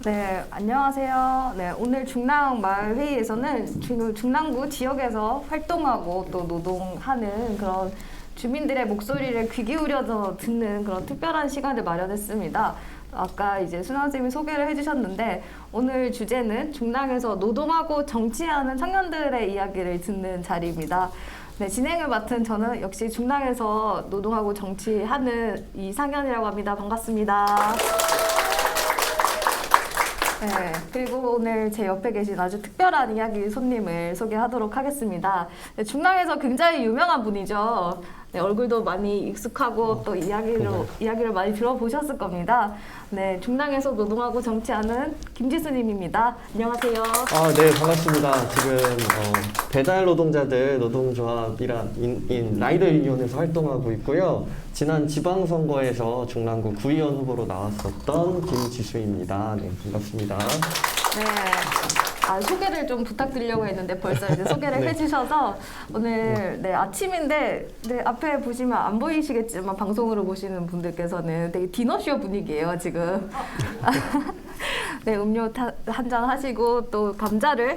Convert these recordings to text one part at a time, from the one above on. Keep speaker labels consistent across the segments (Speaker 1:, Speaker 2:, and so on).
Speaker 1: 네, 안녕하세요. 네, 오늘 중랑마을회의에서는 지금 중랑구 지역에서 활동하고 또 노동하는 그런 주민들의 목소리를 귀 기울여서 듣는 그런 특별한 시간을 마련했습니다. 아까 이제 순환 선생님이 소개를 해주셨는데 오늘 주제는 중랑에서 노동하고 정치하는 청년들의 이야기를 듣는 자리입니다. 네, 진행을 맡은 저는 역시 중랑에서 노동하고 정치하는 이상현이라고 합니다. 반갑습니다. 네, 그리고 오늘 제 옆에 계신 아주 특별한 이야기 손님을 소개하도록 하겠습니다. 네, 중랑에서 굉장히 유명한 분이죠. 네, 얼굴도 많이 익숙하고 또 이야기를 많이 들어보셨을 겁니다. 네, 중랑에서 노동하고 정치하는 김지수님입니다. 안녕하세요.
Speaker 2: 네, 반갑습니다. 지금 배달 노동자들 노동조합이란 라이더 유니온에서 활동하고 있고요. 지난 지방선거에서 중랑구 구의원 후보로 나왔었던 김지수입니다. 네, 반갑습니다.
Speaker 1: 네. 소개를 좀 부탁드리려고 했는데 벌써 이제 소개를
Speaker 2: 네.
Speaker 1: 해주셔서 오늘 아침인데 앞에 보시면 안 보이시겠지만 방송으로 보시는 분들께서는 되게 디너쇼 분위기예요 지금. 네, 음료 한잔 하시고 또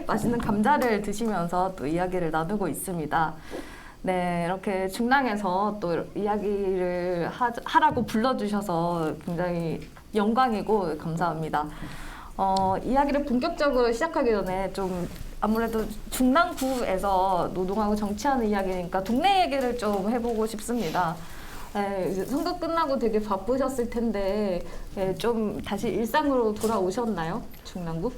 Speaker 1: 맛있는 감자를 드시면서 또 이야기를 나누고 있습니다. 네, 이렇게 중랑에서 또 이야기를 하라고 불러주셔서 굉장히 영광이고 감사합니다. 이야기를 본격적으로 시작하기 전에 좀 아무래도 중랑구에서 노동하고 정치하는 이야기니까 동네 얘기를 좀 해보고 싶습니다. 네, 이제 선거 끝나고 되게 바쁘셨을 텐데 좀 다시 일상으로 돌아오셨나요? 중랑구?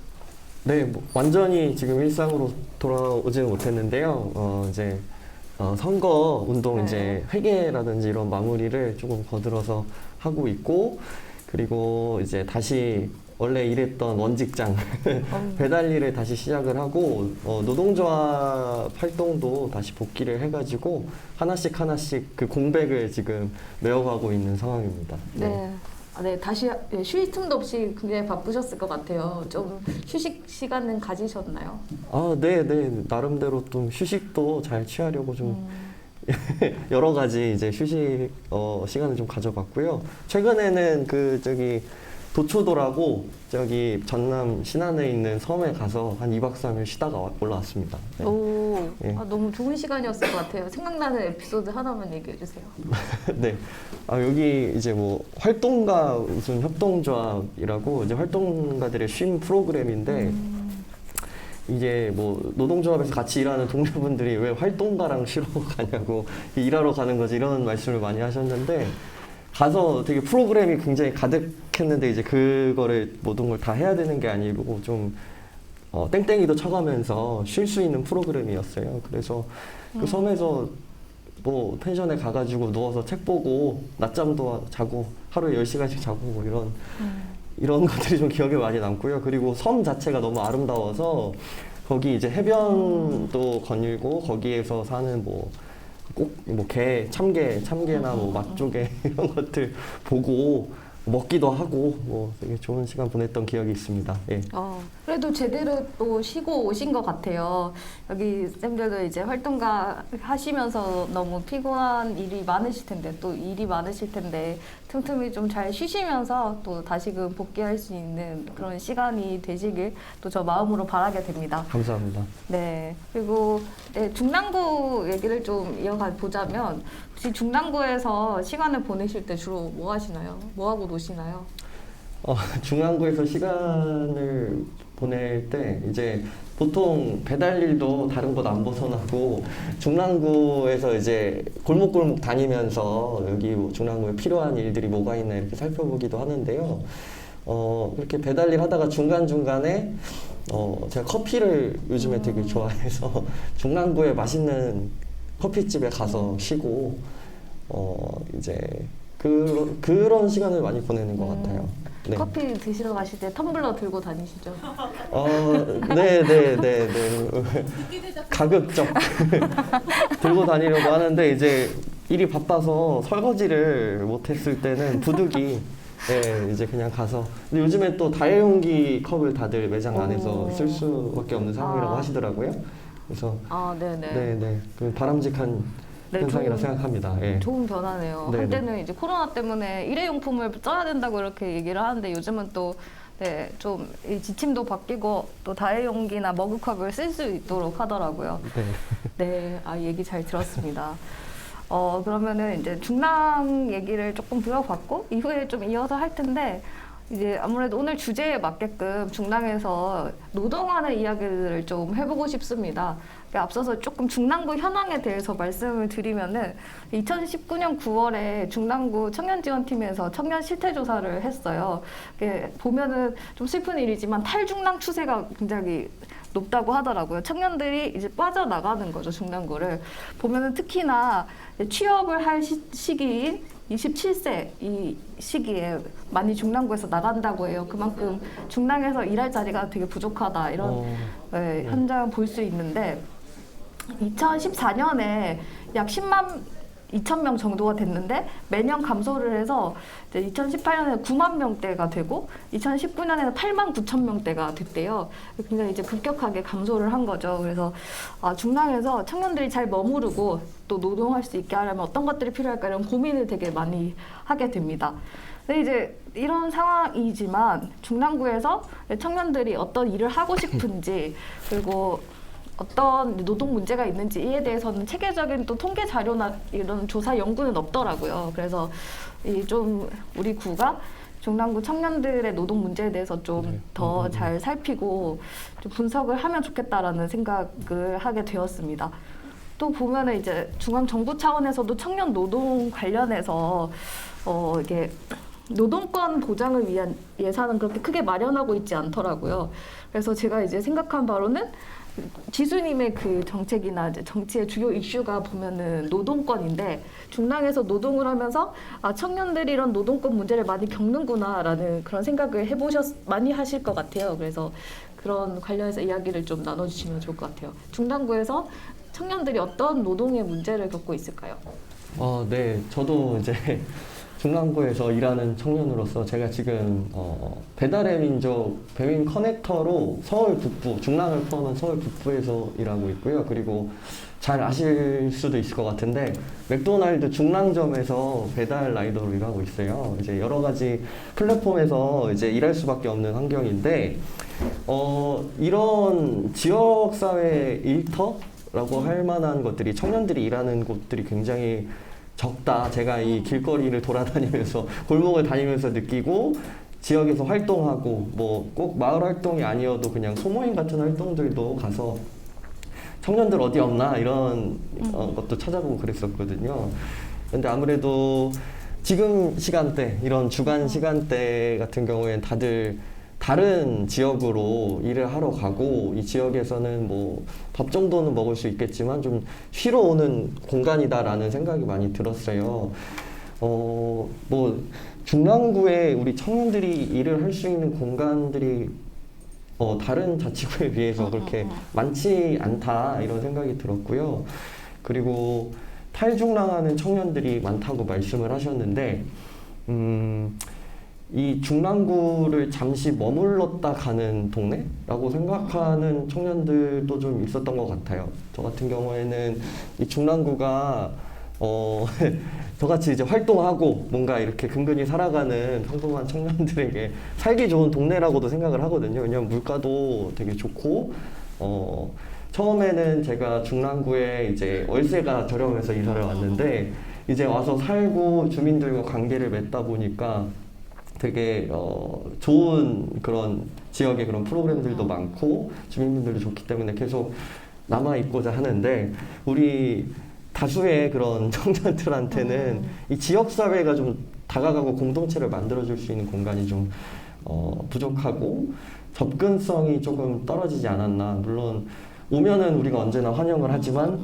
Speaker 2: 네, 완전히 지금 일상으로 돌아오지는 못했는데요. 선거 운동
Speaker 1: 네.
Speaker 2: 이제 회계라든지 이런 마무리를 조금 거들어서 하고 있고, 그리고 이제 다시 원래 일했던 원직장 배달 일을 다시 시작을 하고 노동조합 활동도 다시 복귀를 해가지고 하나씩 그 공백을 지금 메워가고 있는 상황입니다.
Speaker 1: 네. 네, 다시 쉴 틈도 없이 굉장히 바쁘셨을 것 같아요. 좀 휴식 시간은 가지셨나요?
Speaker 2: 네. 나름대로 좀 휴식도 잘 취하려고 좀 여러 가지 이제 휴식 시간을 좀 가져봤고요. 최근에는 도초도라고 저기 전남 신안에 있는 섬에 가서 한 2박 3일 쉬다가 올라왔습니다. 네.
Speaker 1: 오,
Speaker 2: 네.
Speaker 1: 너무 좋은 시간이었을 것 같아요. 생각나는 에피소드 하나만 얘기해 주세요.
Speaker 2: 네. 여기 이제 활동가 무슨 협동조합이라고 이제 활동가들의 쉼 프로그램인데 이게 노동조합에서 같이 일하는 동료분들이 왜 활동가랑 쉬러 가냐고 일하러 가는 거지 이런 말씀을 많이 하셨는데 가서 되게 프로그램이 굉장히 가득했는데 이제 그거를 모든 걸 다 해야 되는 게 아니고 좀 땡땡이도 쳐가면서 쉴 수 있는 프로그램이었어요. 그래서 그 섬에서 펜션에 가가지고 누워서 책 보고 낮잠도 자고 하루에 10시간씩 자고 이런 것들이 좀 기억에 많이 남고요. 그리고 섬 자체가 너무 아름다워서 거기 이제 해변도 거닐고 거기에서 사는 참게나 맛조개 이런 것들 보고 먹기도 하고 되게 좋은 시간 보냈던 기억이 있습니다. 예.
Speaker 1: 그래도 제대로 또 쉬고 오신 것 같아요. 여기 쌤들도 이제 활동가 하시면서 너무 피곤한 일이 많으실 텐데 또 일이 많으실 텐데 틈틈이 좀 잘 쉬시면서 또 다시금 복귀할 수 있는 그런 시간이 되시길 또 저 마음으로 바라게 됩니다.
Speaker 2: 감사합니다.
Speaker 1: 네. 그리고 중랑구 얘기를 좀 이어가 보자면 혹시 중랑구에서 시간을 보내실 때 주로 뭐 하시나요? 뭐 하고 노시나요?
Speaker 2: 중랑구에서 시간을 보낼 때 이제 보통 배달 일도 다른 곳 안 벗어나고 중랑구에서 이제 골목골목 다니면서 여기 중랑구에 필요한 일들이 뭐가 있나 이렇게 살펴보기도 하는데요. 그렇게 배달 일 하다가 중간중간에 제가 커피를 요즘에 되게 좋아해서 중랑구에 맛있는 커피집에 가서 쉬고 이제 그런 시간을 많이 보내는 것 같아요. 네.
Speaker 1: 커피 드시러 가실 때 텀블러 들고 다니시죠?
Speaker 2: 네. 가급적 들고 다니려고 하는데 이제 일이 바빠서 설거지를 못했을 때는 부득이 이제 그냥 가서. 근데 요즘에 또 다회용기 컵을 다들 매장 안에서 쓸 수밖에 없는 상황이라고 하시더라고요. 그래서 네네 그 바람직한 현상이라 생각합니다. 예.
Speaker 1: 좋은 변화네요.
Speaker 2: 네네.
Speaker 1: 한때는 이제 코로나 때문에 일회용품을 써야 된다고 이렇게 얘기를 하는데 요즘은 또 네, 좀 이 지침도 바뀌고 또 다회용기나 머그컵을 쓸 수 있도록 하더라고요.
Speaker 2: 네.
Speaker 1: 네, 얘기 잘 들었습니다. 그러면은 이제 중랑 얘기를 조금 들어봤고 이후에 좀 이어서 할 텐데 이제 아무래도 오늘 주제에 맞게끔 중랑에서 노동하는 이야기들을 좀 해보고 싶습니다. 앞서서 조금 중랑구 현황에 대해서 말씀을 드리면은 2019년 9월에 중랑구 청년지원팀에서 청년 실태조사를 했어요. 보면은 좀 슬픈 일이지만 탈중랑 추세가 굉장히 높다고 하더라고요. 청년들이 이제 빠져나가는 거죠, 중랑구를. 보면은 특히나 취업을 할 시기인 27세 이 시기에 많이 중랑구에서 나간다고 해요. 그만큼 중랑에서 일할 자리가 되게 부족하다 이런 네, 현장을 볼 수 있는데 2014년에 약 10만 2천 명 정도가 됐는데 매년 감소를 해서 이제 2018년에 9만 명대가 되고 2019년에는 8만 9천 명대가 됐대요. 굉장히 이제 급격하게 감소를 한 거죠. 그래서 중랑에서 청년들이 잘 머무르고 또 노동할 수 있게 하려면 어떤 것들이 필요할까 이런 고민을 되게 많이 하게 됩니다. 근데 이제 이런 상황이지만 중랑구에서 청년들이 어떤 일을 하고 싶은지 그리고 어떤 노동 문제가 있는지 이에 대해서는 체계적인 또 통계 자료나 이런 조사 연구는 없더라고요. 그래서 이 좀 우리 구가 중랑구 청년들의 노동 문제에 대해서 좀 더 잘 살피고 좀 분석을 하면 좋겠다라는 생각을 하게 되었습니다. 또 보면은 이제 중앙 정부 차원에서도 청년 노동 관련해서 이게 노동권 보장을 위한 예산은 그렇게 크게 마련하고 있지 않더라고요. 그래서 제가 이제 생각한 바로는 지수님의 그 정책이나 이제 정치의 주요 이슈가 보면은 노동권인데 중랑에서 노동을 하면서 청년들이 이런 노동권 문제를 많이 겪는구나라는 그런 생각을 많이 하실 것 같아요. 그래서 그런 관련해서 이야기를 좀 나눠주시면 좋을 것 같아요. 중랑구에서 청년들이 어떤 노동의 문제를 겪고 있을까요?
Speaker 2: 네, 저도 이제 중랑구에서 일하는 청년으로서 제가 지금 배달의 민족 배민 커넥터로 서울 북부, 중랑을 포함한 서울 북부에서 일하고 있고요. 그리고 잘 아실 수도 있을 것 같은데 맥도날드 중랑점에서 배달 라이더로 일하고 있어요. 이제 여러 가지 플랫폼에서 이제 일할 수밖에 없는 환경인데 이런 지역사회 일터라고 할 만한 것들이 청년들이 일하는 곳들이 굉장히 적다. 제가 이 길거리를 돌아다니면서 골목을 다니면서 느끼고 지역에서 활동하고 뭐 꼭 마을 활동이 아니어도 그냥 소모임 같은 활동들도 가서 청년들 어디 없나 이런 것도 찾아보고 그랬었거든요. 근데 아무래도 지금 시간대 이런 주간 시간대 같은 경우에는 다들 다른 지역으로 일을 하러 가고 이 지역에서는 뭐 밥 정도는 먹을 수 있겠지만 좀 쉬러 오는 공간이다라는 생각이 많이 들었어요. 뭐 중랑구에 우리 청년들이 일을 할 수 있는 공간들이 다른 자치구에 비해서 그렇게 많지 않다 이런 생각이 들었고요. 그리고 탈중랑하는 청년들이 많다고 말씀을 하셨는데 이 중랑구를 잠시 머물렀다 가는 동네라고 생각하는 청년들도 좀 있었던 것 같아요. 저 같은 경우에는 이 중랑구가 저같이 이제 활동하고 뭔가 이렇게 근근히 살아가는 평범한 청년들에게 살기 좋은 동네라고도 생각을 하거든요. 왜냐면 물가도 되게 좋고 처음에는 제가 중랑구에 이제 월세가 저렴해서 이사를 왔는데 이제 와서 살고 주민들과 관계를 맺다 보니까 되게 좋은 그런 지역의 그런 프로그램들도 많고 주민분들도 좋기 때문에 계속 남아있고자 하는데 우리 다수의 그런 청년들한테는 이 지역사회가 좀 다가가고 공동체를 만들어줄 수 있는 공간이 좀 부족하고 접근성이 조금 떨어지지 않았나. 물론 오면은 우리가 언제나 환영을 하지만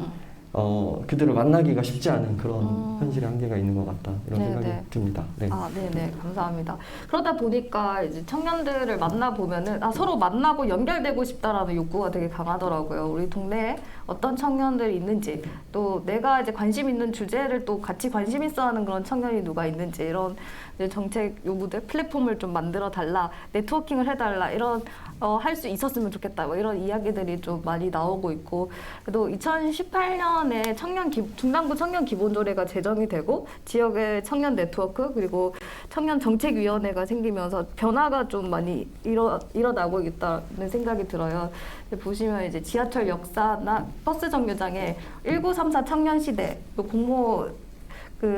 Speaker 2: 그들을 만나기가 쉽지 않은 그런 현실의 한계가 있는 것 같다 이런 생각이 듭니다. 네.
Speaker 1: 네네 감사합니다. 그러다 보니까 이제 청년들을 만나 보면은 서로 만나고 연결되고 싶다라는 욕구가 되게 강하더라고요. 우리 동네에 어떤 청년들이 있는지 또 내가 이제 관심 있는 주제를 또 같이 관심 있어하는 그런 청년이 누가 있는지 이런 이제 정책 요구들 플랫폼을 좀 만들어 달라 네트워킹을 해달라 이런 할 수 있었으면 좋겠다 뭐 이런 이야기들이 좀 많이 나오고 있고 또 2018년 중랑구 청년 기본조례가 제정이 되고 지역의 청년 네트워크 그리고 청년 정책위원회가 생기면서 변화가 좀 많이 일어나고 있다는 생각이 들어요. 보시면 이제 지하철 역사나 버스 정류장에 1934 청년시대 공모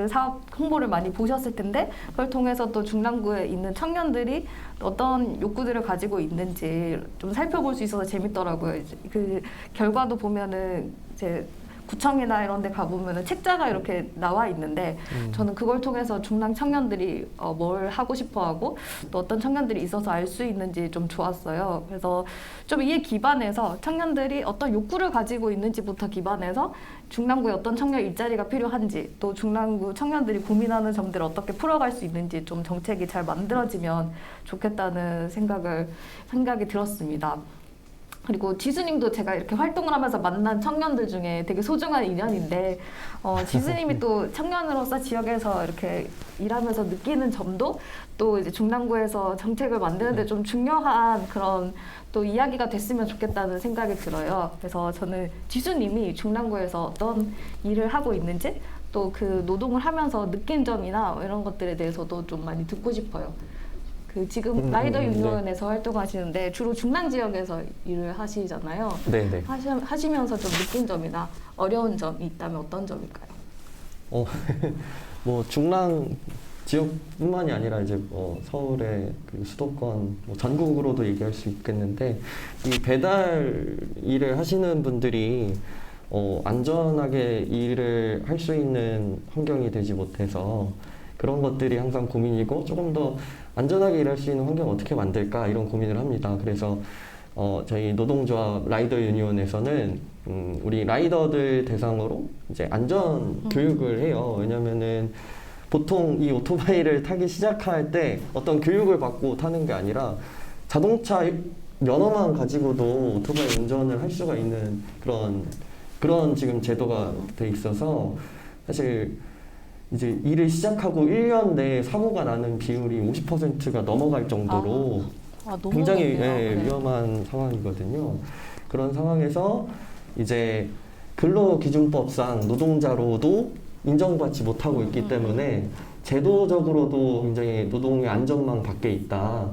Speaker 1: 사업 홍보를 많이 보셨을 텐데 그걸 통해서 또 중랑구에 있는 청년들이 어떤 욕구들을 가지고 있는지 좀 살펴볼 수 있어서 재밌더라고요. 이제 그 결과도 보면은 이제 구청이나 이런 데 가보면은 책자가 이렇게 나와 있는데 저는 그걸 통해서 중랑 청년들이 뭘 하고 싶어 하고 또 어떤 청년들이 있어서 알 수 있는지 좀 좋았어요. 그래서 좀 이에 기반해서 청년들이 어떤 욕구를 가지고 있는지부터 기반해서 중랑구에 어떤 청년 일자리가 필요한지 또 중랑구 청년들이 고민하는 점들을 어떻게 풀어갈 수 있는지 좀 정책이 잘 만들어지면 좋겠다는 생각이 들었습니다. 그리고 지수님도 제가 이렇게 활동을 하면서 만난 청년들 중에 되게 소중한 인연인데 지수님이 또 청년으로서 지역에서 이렇게 일하면서 느끼는 점도 또 이제 중랑구에서 정책을 만드는데 좀 중요한 그런 또 이야기가 됐으면 좋겠다는 생각이 들어요. 그래서 저는 지수님이 중랑구에서 어떤 일을 하고 있는지 또 그 노동을 하면서 느낀 점이나 이런 것들에 대해서도 좀 많이 듣고 싶어요. 지금 라이더 유니온에서 활동하시는데 주로 중랑 지역에서 일을 하시잖아요.
Speaker 2: 네네.
Speaker 1: 하시면서 좀 느낀 점이나 어려운 점이 있다면 어떤 점일까요?
Speaker 2: 뭐 중랑 지역뿐만이 아니라 이제 서울의 그 수도권 전국으로도 얘기할 수 있겠는데 이 배달 일을 하시는 분들이 안전하게 일을 할 수 있는 환경이 되지 못해서 그런 것들이 항상 고민이고 조금 더 안전하게 일할 수 있는 환경을 어떻게 만들까 이런 고민을 합니다. 그래서 저희 노동조합 라이더 유니온에서는 우리 라이더들 대상으로 이제 안전 교육을 해요. 왜냐면은 보통 이 오토바이를 타기 시작할 때 어떤 교육을 받고 타는 게 아니라 자동차 면허만 가지고도 오토바이 운전을 할 수가 있는 그런 지금 제도가 돼 있어서 사실 이제 일을 시작하고 1년 내에 사고가 나는 비율이 50%가 넘어갈 정도로 굉장히 위험한 상황이거든요. 그런 상황에서 이제 근로기준법상 노동자로도 인정받지 못하고 있기 때문에 제도적으로도 굉장히 노동의 안전망 밖에 있다.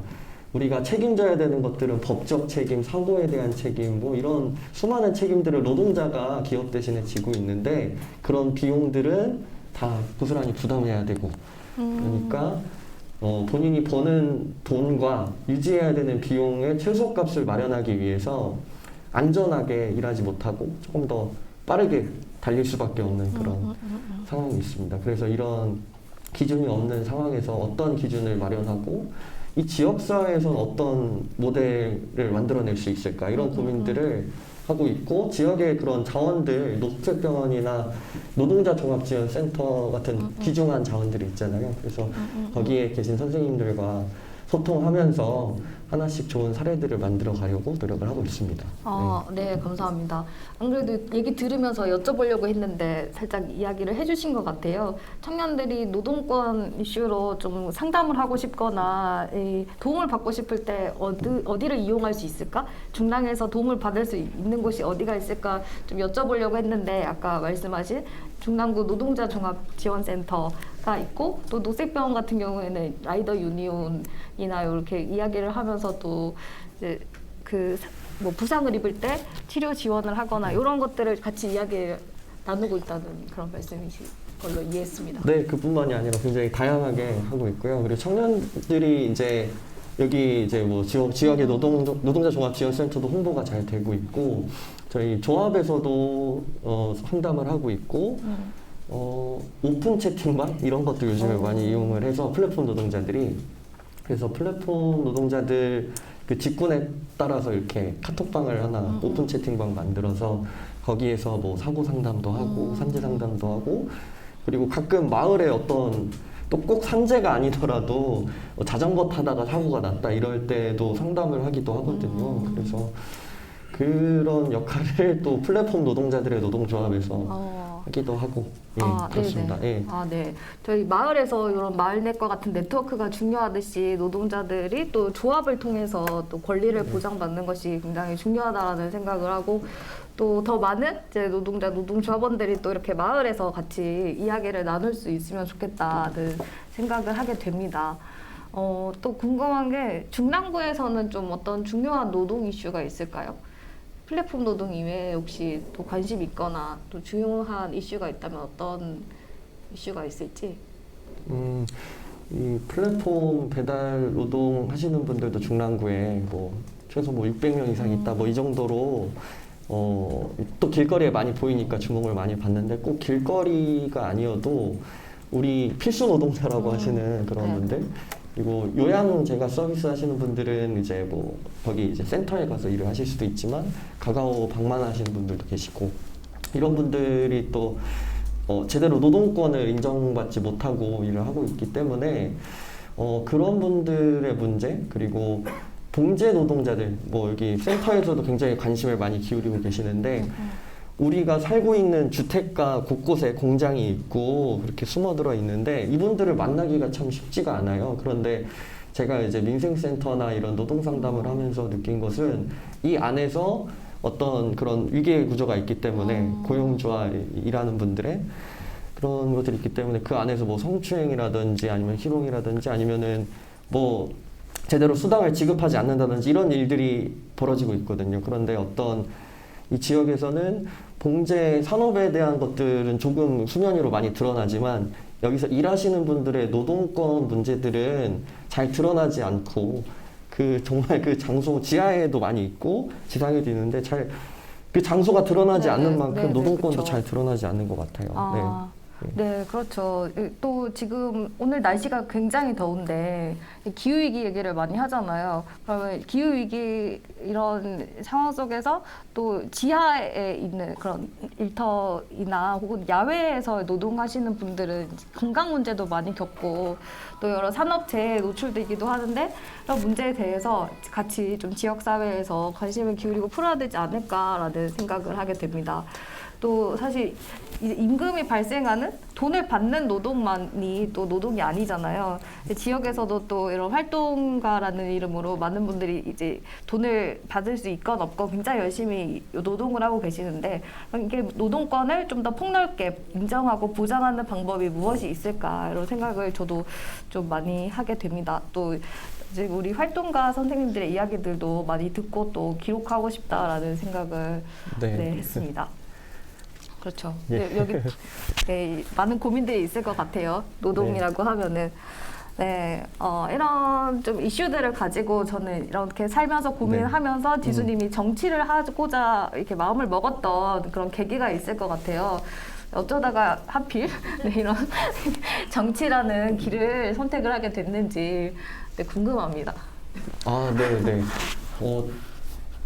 Speaker 2: 우리가 책임져야 되는 것들은 법적 책임, 사고에 대한 책임, 뭐 이런 수많은 책임들을 노동자가 기업 대신에 지고 있는데 그런 비용들은 다 고스란히 부담해야 되고 그러니까 본인이 버는 돈과 유지해야 되는 비용의 최소값을 마련하기 위해서 안전하게 일하지 못하고 조금 더 빠르게 달릴 수밖에 없는 그런 상황이 있습니다. 그래서 이런 기준이 없는 상황에서 어떤 기준을 마련하고 이 지역사회에서는 어떤 모델을 만들어낼 수 있을까 이런 고민들을 하고 있고 지역의 그런 자원들 녹색병원이나 노동자 종합지원센터 같은 귀중한 자원들이 있잖아요. 그래서 거기에 계신 선생님들과 소통하면서 하나씩 좋은 사례들을 만들어 가려고 노력을 하고 있습니다.
Speaker 1: 네, 감사합니다. 안 그래도 얘기 들으면서 여쭤보려고 했는데 살짝 이야기를 해주신 것 같아요. 청년들이 노동권 이슈로 좀 상담을 하고 싶거나 도움을 받고 싶을 때 어디를 이용할 수 있을까? 중랑에서 도움을 받을 수 있는 곳이 어디가 있을까 좀 여쭤보려고 했는데 아까 말씀하신 중랑구 노동자 종합지원센터가 있고 또 녹색병원 같은 경우에는 라이더 유니온이나 이렇게 이야기를 하면서 또 이제 뭐 부상을 입을 때 치료 지원을 하거나 이런 것들을 같이 이야기 나누고 있다는 그런 말씀이신 걸로 이해했습니다.
Speaker 2: 네, 그뿐만이 아니라 굉장히 다양하게 하고 있고요. 그리고 청년들이 이제 여기 이제 뭐 지역의 노동자 종합지원센터도 홍보가 잘 되고 있고 저희 조합에서도 상담을 하고 있고 오픈 채팅방 이런 것도 요즘에 많이 이용을 해서 플랫폼 노동자들이 그래서 플랫폼 노동자들 그 직군에 따라서 이렇게 카톡방을 하나 오픈 채팅방 만들어서 거기에서 뭐 사고 상담도 하고 산재 상담도 하고 그리고 가끔 마을에 어떤 또 꼭 산재가 아니더라도 자전거 타다가 사고가 났다 이럴 때도 상담을 하기도 하거든요. 그래서 그런 역할을 또 플랫폼 노동자들의 노동조합에서 하기도 하고 예, 그렇습니다.
Speaker 1: 네네.
Speaker 2: 예.
Speaker 1: 네. 저희 마을에서 이런 마을넷과 같은 네트워크가 중요하듯이 노동자들이 또 조합을 통해서 또 권리를 보장받는 것이 굉장히 중요하다라는 생각을 하고 또 더 많은 이제 노동자, 노동조합원들이 또 이렇게 마을에서 같이 이야기를 나눌 수 있으면 좋겠다는 생각을 하게 됩니다. 또 궁금한 게 중랑구에서는 좀 어떤 중요한 노동 이슈가 있을까요? 플랫폼 노동 이외에 혹시 또 관심 있거나 또 중요한 이슈가 있다면 어떤 이슈가 있을지?
Speaker 2: 이 플랫폼 배달 노동 하시는 분들도 중랑구에 뭐 최소 뭐 600명 이상 있다 뭐 이 정도로 또 길거리에 많이 보이니까 주목을 많이 받는데 꼭 길거리가 아니어도 우리 필수 노동자라고 하시는 그런
Speaker 1: 네.
Speaker 2: 분들 그리고 요양 제가 서비스 하시는 분들은 이제 뭐 거기 이제 센터에 가서 일을 하실 수도 있지만 가까워 방문하시는 분들도 계시고 이런 분들이 또 제대로 노동권을 인정받지 못하고 일을 하고 있기 때문에 그런 분들의 문제 그리고 봉제 노동자들 뭐 여기 센터에서도 굉장히 관심을 많이 기울이고 계시는데 우리가 살고 있는 주택가 곳곳에 공장이 있고 그렇게 숨어들어 있는데 이분들을 만나기가 참 쉽지가 않아요. 그런데 제가 이제 민생센터나 이런 노동상담을 하면서 느낀 것은 이 안에서 어떤 그런 위기의 구조가 있기 때문에 고용주와 일하는 분들의 그런 것들이 있기 때문에 그 안에서 뭐 성추행이라든지 아니면 희롱이라든지 아니면은 뭐 제대로 수당을 지급하지 않는다든지 이런 일들이 벌어지고 있거든요. 그런데 어떤 이 지역에서는 봉제 산업에 대한 것들은 조금 수면 위로 많이 드러나지만 여기서 일하시는 분들의 노동권 문제들은 잘 드러나지 않고 그 정말 그 장소 지하에도 많이 있고 지상에도 있는데 잘 그 장소가 드러나지 않는 만큼 노동권도 잘 드러나지 않는 것 같아요.
Speaker 1: 네, 그렇죠. 또 지금 오늘 날씨가 굉장히 더운데 기후위기 얘기를 많이 하잖아요. 그러면 기후위기 이런 상황 속에서 또 지하에 있는 그런 일터이나 혹은 야외에서 노동하시는 분들은 건강 문제도 많이 겪고 또 여러 산업재해에 노출되기도 하는데 그런 문제에 대해서 같이 좀 지역사회에서 관심을 기울이고 풀어야 되지 않을까라는 생각을 하게 됩니다. 또 사실 이제 임금이 발생하는 돈을 받는 노동만이 또 노동이 아니잖아요. 지역에서도 또 이런 활동가라는 이름으로 많은 분들이 이제 돈을 받을 수 있건 없건 굉장히 열심히 노동을 하고 계시는데 이게 노동권을 좀 더 폭넓게 인정하고 보장하는 방법이 무엇이 있을까 이런 생각을 저도 좀 많이 하게 됩니다. 또 이제 우리 활동가 선생님들의 이야기들도 많이 듣고 또 기록하고 싶다라는 생각을 했습니다. 그렇죠.
Speaker 2: 예.
Speaker 1: 여기 많은 고민들이 있을 것 같아요. 노동이라고 하면은. 이런 좀 이슈들을 가지고 저는 이렇게 살면서 고민하면서 지수님이 정치를 하고자 이렇게 마음을 먹었던 그런 계기가 있을 것 같아요. 어쩌다가 하필 이런 정치라는 길을 선택을 하게 됐는지 궁금합니다.
Speaker 2: 네네.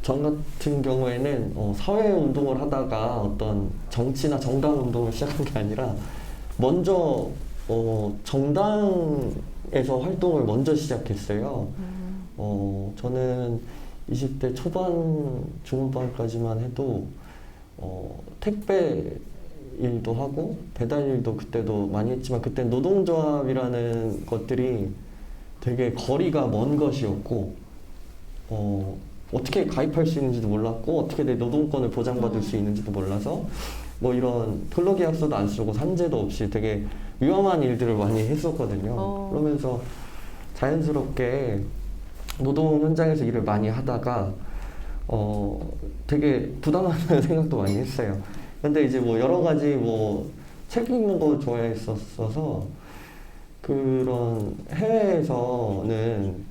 Speaker 2: 전 같은 경우에는 사회 운동을 하다가 어떤 정치나 정당 운동을 시작한 게 아니라 먼저 정당에서 활동을 먼저 시작했어요. 저는 20대 초반, 중후반까지만 해도 택배 일도 하고 배달 일도 그때도 많이 했지만 그때 노동조합이라는 것들이 되게 거리가 먼 것이었고 어떻게 가입할 수 있는지도 몰랐고 어떻게 내 노동권을 보장받을 수 있는지도 몰라서 뭐 이런 근로계약서도 안 쓰고 산재도 없이 되게 위험한 일들을 많이 했었거든요. 그러면서 자연스럽게 노동 현장에서 일을 많이 하다가 되게 부담하는 생각도 많이 했어요. 근데 이제 뭐 여러 가지 뭐 책 읽는 거 좋아했었어서 그런 해외에서는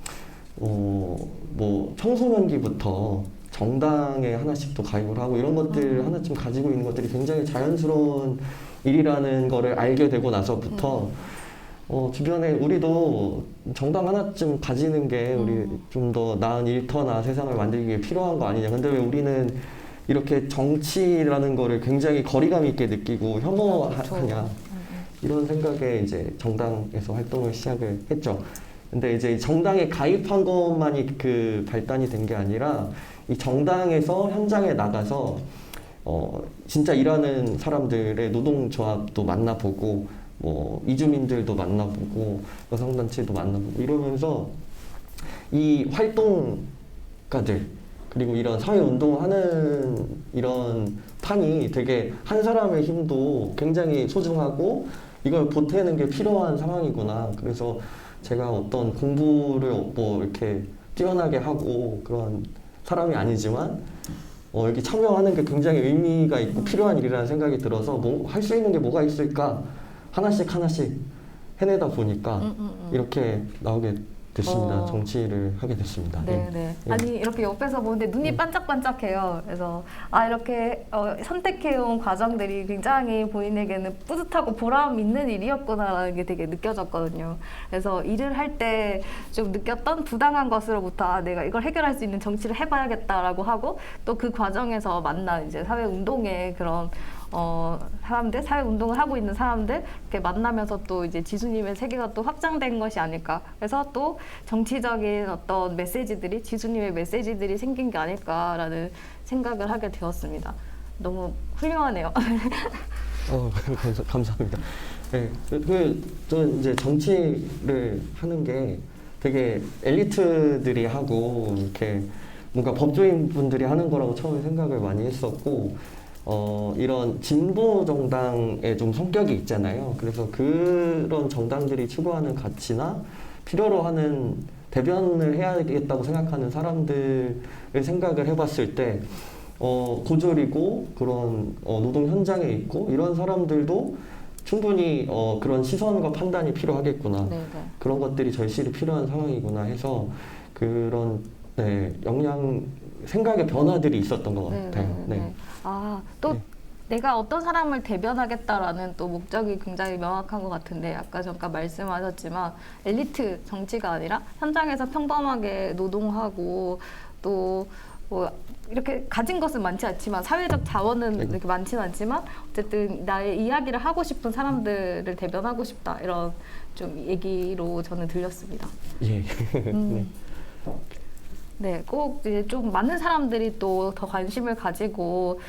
Speaker 2: 뭐 청소년기부터 정당에 하나씩 또 가입을 하고 이런 것들 하나쯤 가지고 있는 것들이 굉장히 자연스러운 일이라는 거를 알게 되고 나서부터 주변에 우리도 정당 하나쯤 가지는 게 우리 좀 더 나은 일터나 세상을 만들기 위해 필요한 거 아니냐. 근데 왜 우리는 이렇게 정치라는 거를 굉장히 거리감 있게 느끼고 혐오하냐. 이런 생각에 이제 정당에서 활동을 시작을 했죠. 근데 이제 정당에 가입한 것만이 그 발단이 된 게 아니라 이 정당에서 현장에 나가서 진짜 일하는 사람들의 노동조합도 만나보고 뭐 이주민들도 만나보고 여성단체도 만나보고 이러면서 이 활동가들 그리고 이런 사회운동하는 이런 판이 되게 한 사람의 힘도 굉장히 소중하고 이걸 보태는 게 필요한 상황이구나. 그래서 제가 어떤 공부를 뭐 이렇게 뛰어나게 하고 그런 사람이 아니지만 여기 참여하는 게 굉장히 의미가 있고 필요한 일이라는 생각이 들어서 뭐 할 수 있는 게 뭐가 있을까 하나씩 해내다 보니까 이렇게 나오게 됐습니다. 정치를 하게 됐습니다.
Speaker 1: 네.
Speaker 2: 네.
Speaker 1: 아니 이렇게 옆에서 보는데 눈이 반짝반짝해요. 그래서 이렇게 선택해온 과정들이 굉장히 본인에게는 뿌듯하고 보람 있는 일이었구나라는 게 되게 느껴졌거든요. 그래서 일을 할 때 좀 느꼈던 부당한 것으로부터 내가 이걸 해결할 수 있는 정치를 해봐야겠다라고 하고 또 그 과정에서 만난 이제 사회 운동의 그런 사람들, 사회 운동을 하고 있는 사람들 이렇게 만나면서 또 이제 지수님의 세계가 또 확장된 것이 아닐까. 그래서 또 정치적인 어떤 메시지들이 지수님의 메시지들이 생긴 게 아닐까라는 생각을 하게 되었습니다. 너무 훌륭하네요.
Speaker 2: 감사합니다. 네, 저는 이제 정치를 하는 게 되게 엘리트들이 하고 이렇게 뭔가 법조인 분들이 하는 거라고 처음에 생각을 많이 했었고 이런 진보 정당의 좀 성격이 있잖아요. 그래서 그런 정당들이 추구하는 가치나 필요로 하는 대변을 해야겠다고 생각하는 사람들을 생각을 해봤을 때 고졸이고 그런 노동 현장에 있고 이런 사람들도 충분히 그런 시선과 판단이 필요하겠구나.
Speaker 1: 네네.
Speaker 2: 그런 것들이 절실히 필요한 상황이구나 해서 그런 생각의 변화들이 있었던 것 같아요. 네.
Speaker 1: 또
Speaker 2: 네.
Speaker 1: 내가 어떤 사람을 대변하겠다라는 또 목적이 굉장히 명확한 것 같은데 아까 잠깐 말씀하셨지만 엘리트 정치가 아니라 현장에서 평범하게 노동하고 또 뭐 이렇게 가진 것은 많지 않지만 사회적 자원은 이렇게 많지는 않지만 어쨌든 나의 이야기를 하고 싶은 사람들을 대변하고 싶다 이런 좀 얘기로 저는 들렸습니다.
Speaker 2: 예.
Speaker 1: 네, 꼭 이제 좀 많은 사람들이 또 더 관심을 가지고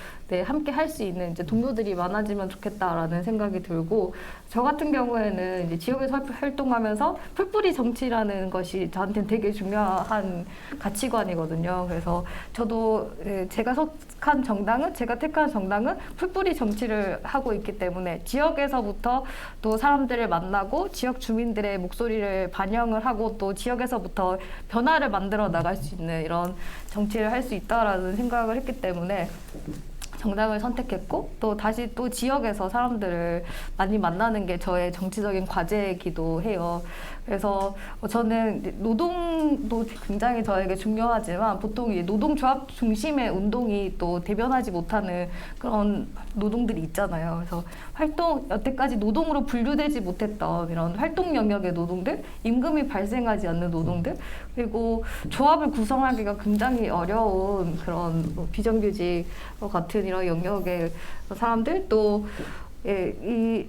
Speaker 1: 함께 할 수 있는 이제 동료들이 많아지면 좋겠다라는 생각이 들고 저 같은 경우에는 이제 지역에서 활동하면서 풀뿌리 정치라는 것이 저한테는 되게 중요한 가치관이거든요. 그래서 저도 제가 속한 정당은 제가 택한 정당은 풀뿌리 정치를 하고 있기 때문에 지역에서부터 또 사람들을 만나고 지역 주민들의 목소리를 반영을 하고 또 지역에서부터 변화를 만들어 나갈 수 있는 이런 정치를 할 수 있다라는 생각을 했기 때문에 정당을 선택했고 또 다시 또 지역에서 사람들을 많이 만나는 게 저의 정치적인 과제이기도 해요. 그래서 저는 노동도 굉장히 저에게 중요하지만 보통 이 노동조합 중심의 운동이 또 대변하지 못하는 그런 노동들이 있잖아요. 그래서 여태까지 노동으로 분류되지 못했던 이런 활동 영역의 노동들, 임금이 발생하지 않는 노동들, 그리고 조합을 구성하기가 굉장히 어려운 그런 비정규직 같은 이런 영역의 사람들 또 이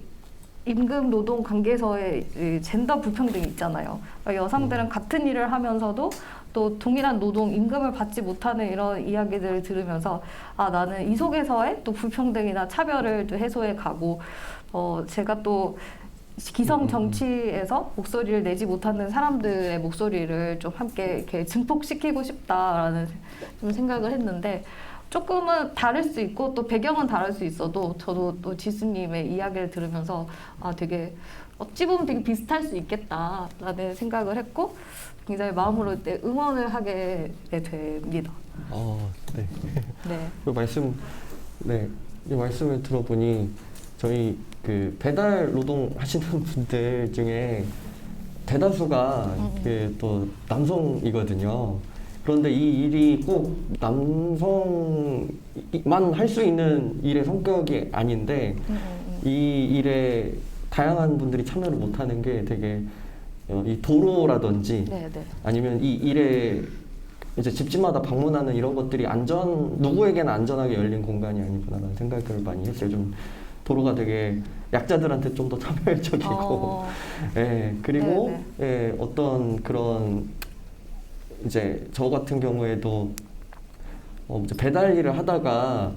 Speaker 1: 임금 노동 관계에서의 젠더 불평등이 있잖아요. 여성들은 같은 일을 하면서도 또 동일한 노동 임금을 받지 못하는 이런 이야기들을 들으면서 나는 이 속에서의 또 불평등이나 차별을 또 해소해 가고 제가 또 기성 정치에서 목소리를 내지 못하는 사람들의 목소리를 좀 함께 이렇게 증폭시키고 싶다라는 좀 생각을 했는데 조금은 다를 수 있고 또 배경은 다를 수 있어도 저도 또 지수님의 이야기를 들으면서 되게 어찌 보면 되게 비슷할 수 있겠다라는 생각을 했고 굉장히 마음으로 응원을 하게 됩니다.
Speaker 2: 네.
Speaker 1: 네.
Speaker 2: 이 말씀을 들어보니 저희 그 배달 노동 하시는 분들 중에 대다수가 또 남성이거든요. 그런데 이 일이 꼭 남성만 할 수 있는 일의 성격이 아닌데 이 일에 다양한 분들이 참여를 못하는 게 되게 이 도로라든지 아니면 이 일에 이제 집집마다 방문하는 이런 것들이 누구에게나 안전하게 열린 공간이 아니구나라는 생각을 많이 했어요. 좀 도로가 되게 약자들한테 좀 더 차별적이고, 그리고 어떤 그런 이제 저 같은 경우에도 이제 배달 일을 하다가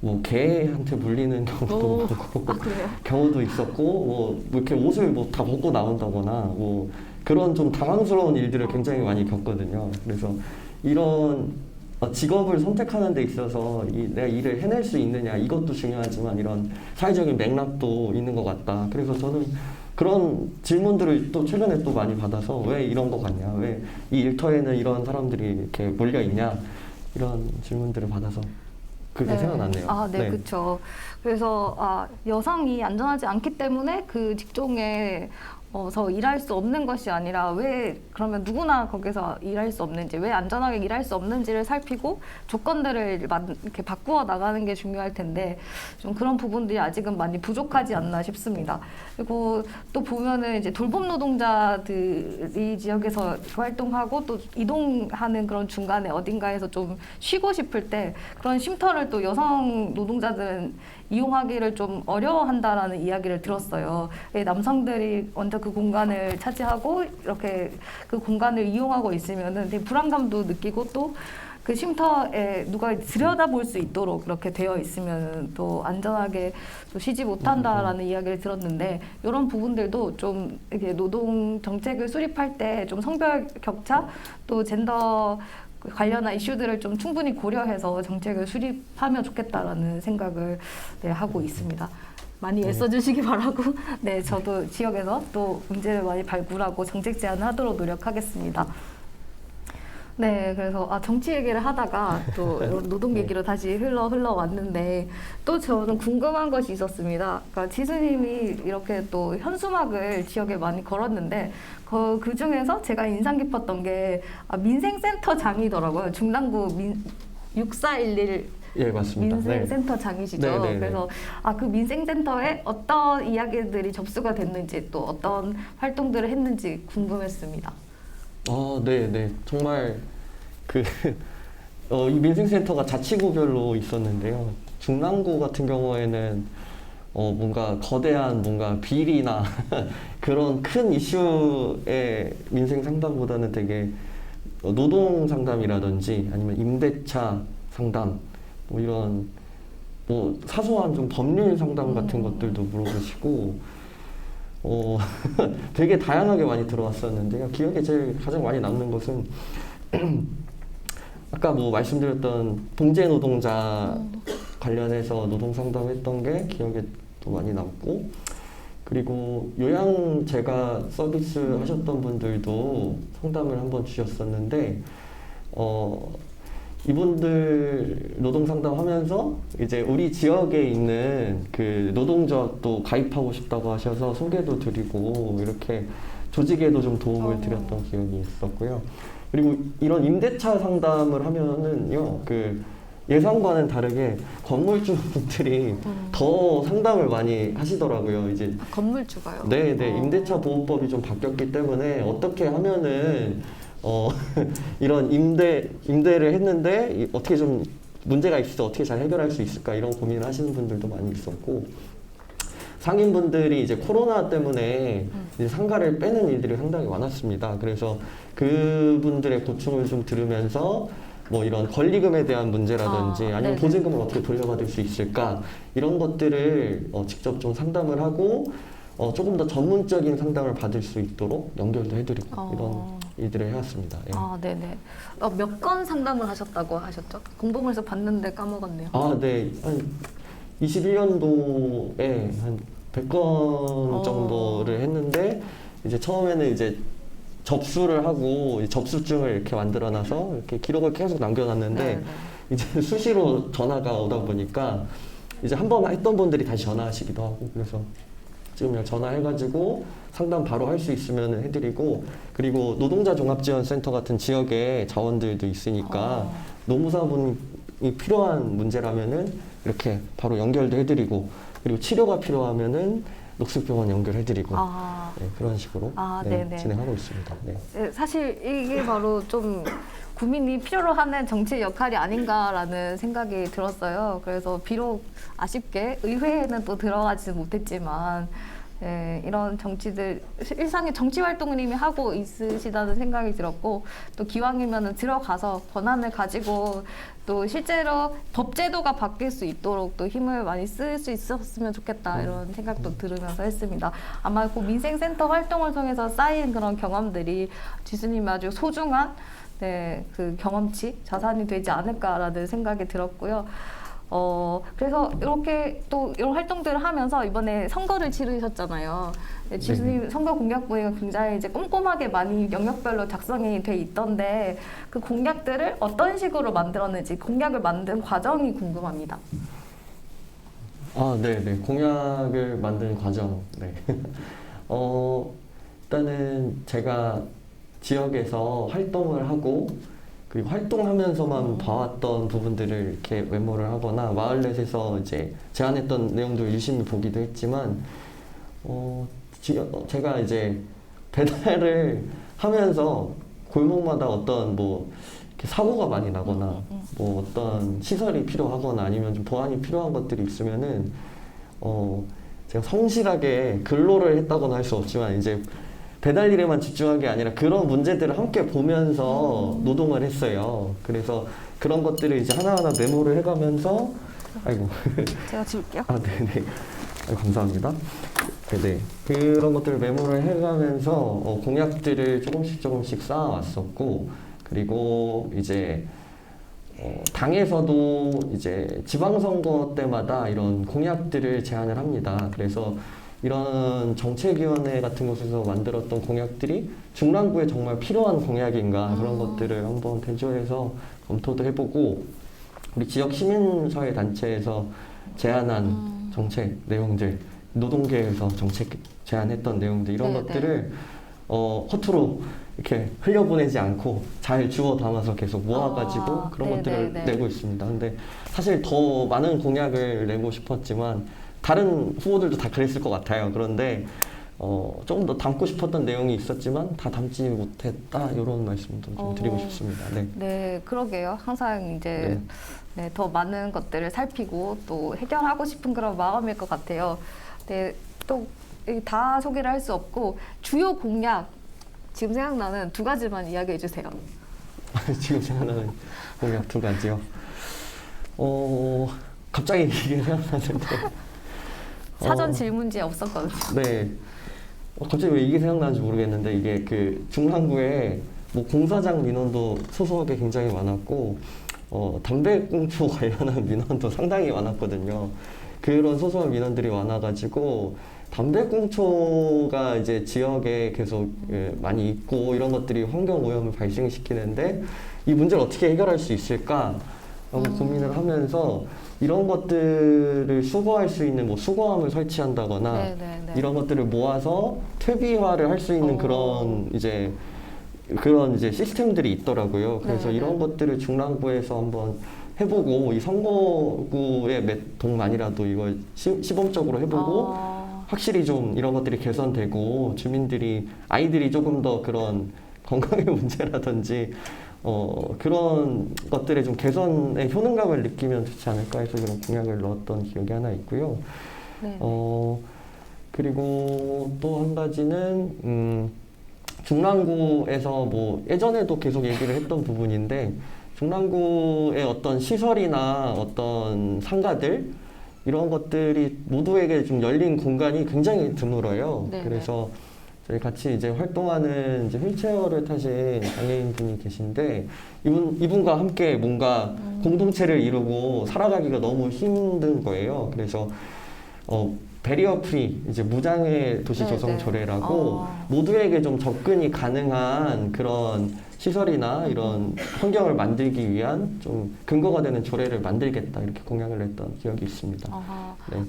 Speaker 2: 뭐 개한테 물리는 경우도 많고
Speaker 1: 그래요?
Speaker 2: 경우도 있었고 뭐 이렇게 옷을 뭐 다 벗고 나온다거나 뭐 그런 좀 당황스러운 일들을 굉장히 많이 겪거든요. 그래서 이런 직업을 선택하는 데 있어서 내가 일을 해낼 수 있느냐 이것도 중요하지만 이런 사회적인 맥락도 있는 것 같다. 그래서 저는 그런 질문들을 또 최근에 또 많이 받아서 왜 이런 거 같냐, 왜 이 일터에는 이런 사람들이 이렇게 몰려 있냐 이런 질문들을 받아서 그게 생각났네요.
Speaker 1: 아, 네, 그렇죠. 그래서 여성이 안전하지 않기 때문에 그 직종에 서 일할 수 없는 것이 아니라 왜 그러면 누구나 거기서 일할 수 없는지, 왜 안전하게 일할 수 없는지를 살피고 조건들을 이렇게 바꾸어 나가는 게 중요할 텐데 좀 그런 부분들이 아직은 많이 부족하지 않나 싶습니다. 그리고 또 보면은 이제 돌봄 노동자들이 지역에서 활동하고 또 이동하는 그런 중간에 어딘가에서 좀 쉬고 싶을 때 그런 쉼터를 또 여성 노동자들은 이용하기를 좀 어려워한다라는 이야기를 들었어요. 남성들이 먼저 그 공간을 차지하고 이렇게 그 공간을 이용하고 있으면은 되게 불안감도 느끼고 또 그 쉼터에 누가 들여다볼 수 있도록 그렇게 되어 있으면 또 안전하게 또 쉬지 못한다라는 이야기를 들었는데 이런 부분들도 좀 이렇게 노동 정책을 수립할 때 좀 성별 격차 또 젠더 관련한 이슈들을 좀 충분히 고려해서 정책을 수립하면 좋겠다라는 생각을 하고 있습니다. 많이 애써주시기 바라고 네, 저도 지역에서 또 문제를 많이 발굴하고 정책 제안을 하도록 노력하겠습니다. 네, 그래서 정치 얘기를 하다가 또 노동 얘기로 다시 흘러왔는데 또 저는 궁금한 것이 있었습니다. 그러니까 지수님이 이렇게 또 현수막을 지역에 많이 걸었는데 그 중에서 제가 인상 깊었던 게 민생센터장이더라고요. 중랑구 6411
Speaker 2: 예, 맞습니다.
Speaker 1: 민생센터장이시죠.
Speaker 2: 네, 네, 네.
Speaker 1: 그래서 그 민생센터에 어떤 이야기들이 접수가 됐는지 또 어떤 활동들을 했는지 궁금했습니다.
Speaker 2: 네. 정말 이 민생센터가 자치구별로 있었는데요. 중랑구 같은 경우에는 뭔가 거대한 뭔가 비리나 그런 큰 이슈의 민생 상담보다는 되게 노동 상담이라든지 아니면 임대차 상담 뭐 이런 뭐 사소한 좀 법률 상담 같은 것들도 물어보시고 되게 다양하게 많이 들어왔었는데요. 기억에 제일 가장 많이 남는 것은 아까 뭐 말씀드렸던 봉제 노동자 관련해서 노동 상담했던 게 기억에 또 많이 남고, 그리고 요양제가 서비스 하셨던 분들도 상담을 한번 주셨었는데 이분들 노동 상담하면서 이제 우리 지역에 있는 그 노동조합도 가입하고 싶다고 하셔서 소개도 드리고 이렇게 조직에도 좀 도움을 드렸던 기억이 있었고요. 그리고 이런 임대차 상담을 하면은요, 그 예상과는 다르게 건물주분들이 더 상담을 많이 하시더라고요. 이제
Speaker 1: 건물주가요?
Speaker 2: 네, 임대차 보호법이 좀 바뀌었기 때문에 어떻게 하면은 이런 임대를 했는데 어떻게 좀 문제가 있을 때 어떻게 잘 해결할 수 있을까 이런 고민을 하시는 분들도 많이 있었고, 상인분들이 이제 코로나 때문에 이제 상가를 빼는 일들이 상당히 많았습니다. 그래서 그분들의 고충을 좀 들으면서 뭐 이런 권리금에 대한 문제라든지 아니면
Speaker 1: 네네.
Speaker 2: 보증금을 어떻게 돌려받을 수 있을까 이런 것들을 직접 좀 상담을 하고 조금 더 전문적인 상담을 받을 수 있도록 연결도 해드리고 이런 일들을 해왔습니다. 예.
Speaker 1: 네네. 몇 건 상담을 하셨다고 하셨죠? 공보물에서 봤는데 까먹었네요.
Speaker 2: 네. 한 21년도에 한 100건 정도를 했는데, 이제 처음에는 이제 접수를 하고 접수증을 이렇게 만들어놔서 이렇게 기록을 계속 남겨놨는데
Speaker 1: 네네.
Speaker 2: 이제 수시로 전화가 오다 보니까 이제 한 번 했던 분들이 다시 전화하시기도 하고, 그래서 지금 그냥 전화해가지고 상담 바로 할 수 있으면 해드리고, 그리고 노동자 종합지원센터 같은 지역에 자원들도 있으니까 노무사분이 필요한 문제라면은 이렇게 바로 연결도 해드리고, 그리고 치료가 필요하면은 녹색병원 연결해드리고 그런 식으로 진행하고 있습니다.
Speaker 1: 네, 사실 이게 바로 좀 국민이 필요로 하는 정치 역할이 아닌가라는 생각이 들었어요. 그래서 비록 아쉽게 의회에는 또 들어가지 못했지만 네, 이런 정치들 일상의 정치 활동을 이미 하고 있으시다는 생각이 들었고 또 기왕이면은 들어가서 권한을 가지고 또 실제로 법 제도가 바뀔 수 있도록 또 힘을 많이 쓸 수 있었으면 좋겠다 이런 생각도 들으면서 했습니다. 아마 그 민생센터 활동을 통해서 쌓인 그런 경험들이 지수님의 아주 소중한 네, 그 경험치, 자산이 되지 않을까라는 생각이 들었고요. 그래서 이렇게 또 이런 활동들을 하면서 이번에 선거를 치르셨잖아요. 네, 지수님 선거 공약 보니까 굉장히 이제 꼼꼼하게 많이 영역별로 작성이 돼 있던데 그 공약들을 어떤 식으로 만들었는지 공약을 만든 과정이 궁금합니다.
Speaker 2: 아, 네. 공약을 만든 과정. 네. 일단은 제가 지역에서 활동을 하고 그리고 활동하면서만 봐왔던 부분들을 이렇게 메모를 하거나 마을넷에서 이제 제안했던 내용들 유심히 보기도 했지만 제가 이제 배달을 하면서 골목마다 어떤 뭐 이렇게 사고가 많이 나거나 뭐 어떤 시설이 필요하거나 아니면 좀 보완이 필요한 것들이 있으면은 제가 성실하게 근로를 했다고는 할 수 없지만 이제 배달 일에만 집중한 게 아니라 그런 문제들을 함께 보면서 노동을 했어요. 그래서 그런 것들을 이제 하나하나 메모를 해가면서 아이고
Speaker 1: 제가 지울게요.
Speaker 2: 아 네네 감사합니다. 네 그런 것들을 메모를 해가면서 공약들을 조금씩 쌓아왔었고 그리고 이제 당에서도 이제 지방선거 때마다 이런 공약들을 제안을 합니다. 그래서 이런 정책위원회 같은 곳에서 만들었던 공약들이 중랑구에 정말 필요한 공약인가 그런 것들을 한번 대조해서 검토도 해보고 우리 지역 시민사회 단체에서 제안한 정책 내용들 노동계에서 정책 제안했던 내용들 이런
Speaker 1: 네,
Speaker 2: 것들을 허투루 이렇게 흘려보내지 않고 잘 주워 담아서 계속 모아가지고 그런 것들을 내고 있습니다. 근데 사실 더 많은 공약을 내고 싶었지만 다른 후보들도 다 그랬을 것 같아요. 그런데 조금 더 담고 싶었던 내용이 있었지만 다 담지 못했다 이런 말씀도 좀 드리고 싶습니다. 네.
Speaker 1: 네, 그러게요. 항상 이제 네, 더 많은 것들을 살피고 또 해결하고 싶은 그런 마음일 것 같아요. 네, 또 다 소개를 할 수 없고 주요 공약 지금 생각나는 두 가지만 이야기해 주세요.
Speaker 2: 지금 생각나는 공약 두 가지요. 갑자기 이게 생각나는데.
Speaker 1: 사전 질문지에 없었거든요.
Speaker 2: 네. 갑자기 왜 이게 생각나는지 모르겠는데 이게 그 중랑구에 뭐 공사장 민원도 소소하게 굉장히 많았고 담배꽁초 관련한 민원도 상당히 많았거든요. 그런 소소한 민원들이 많아가지고 담배꽁초가 이제 지역에 계속 많이 있고 이런 것들이 환경 오염을 발생시키는데 이 문제를 어떻게 해결할 수 있을까? 라고 고민을 하면서 이런 것들을 수거할 수 있는 뭐 수거함을 설치한다거나 이런 것들을 모아서 퇴비화를 할 수 있는 그런 이제 시스템들이 있더라고요. 그래서 이런 것들을 중랑구에서 한번 해보고 이 선거구의 몇 동만이라도 이걸 시범적으로 해보고 확실히 좀 이런 것들이 개선되고 주민들이 아이들이 조금 더 그런 건강의 문제라든지 그런 것들의 좀 개선의 효능감을 느끼면 좋지 않을까 해서 그런 공약을 넣었던 기억이 하나 있고요. 그리고 또 한 가지는 중랑구에서 뭐 예전에도 계속 얘기를 했던 부분인데 중랑구의 어떤 시설이나 어떤 상가들 이런 것들이 모두에게 좀 열린 공간이 굉장히 드물어요. 그래서 저희 같이 이제 활동하는 이제 휠체어를 타신 장애인 분이 계신데 이분과 함께 뭔가 공동체를 이루고 살아가기가 너무 힘든 거예요. 그래서 베리어 프리 이제 무장애 도시 조성 조례라고 모두에게 좀 접근이 가능한 그런 시설이나 이런 환경을 만들기 위한 좀 근거가 되는 조례를 만들겠다 이렇게 공약을 냈던 기억이 있습니다.